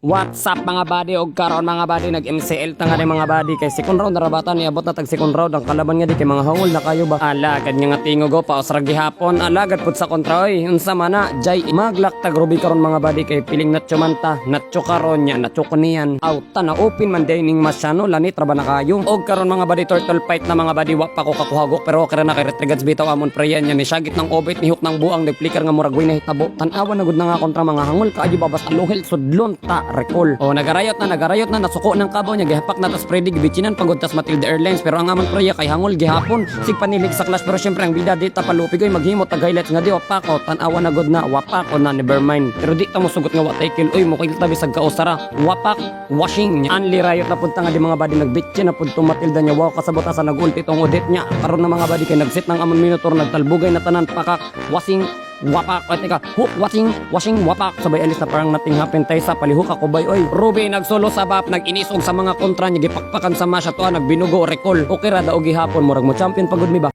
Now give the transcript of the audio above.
What's up mga buddy og karon mga buddy nag-MCL ta nga mga buddy kay second round narabatan niabot na tag second round ang kalaban nga di kay mga hangol na kayo ba alagad nga tingog go pa usra gihapon alagad pud sa kontra oy unsa man na jay maglaktag ruby karon mga buddy kay piling natcho man ta natcho karon nya natcho kaniyan out ta na open man dining masyano lanit ra ba na kayo og karon mga buddy turtle fight na mga buddy wa pa ko kakuhagok pero okay ra na kay retrigats bitaw amon preyan nya ni sagit ng obit ni huk ng buang nagpliker nga murag way na hitabo tan-awan na gud na nga kontra mga hangol kaayo babas aluhel sudlon ta recall. O nagarayot na nasuko ng kabaw niya gihapak na tas Freddy gibichinan pagod tas Matilda Airlines pero ang amon proya kay hangol gihapon sig panilig sa clash pero syempre ang bida dita palupig oy maghimot tag highlights nga di wapako tan-awa na god na wapako na never mind pero di ta mo sugot nga wa tackle oy mo kita bisag kausara wapak washing anli rayot na punta nga di mga body nagbitchin na punto Matilda niya wow kasabot asa nagulti tong udit niya karon na mga body kay nagsit ng amon minotaur nagtalbugay na tanan pakak washing wapak at teka hook washing wapak sabay alis na parang nothing happen tay sa palihuk ako bay oy Ruby nagsolo sa bap nag-inisog sa mga kontra niya gipakpakan sa masya to nagbinugo recall okay ra daog gihapon murag mo champion pagod mi ba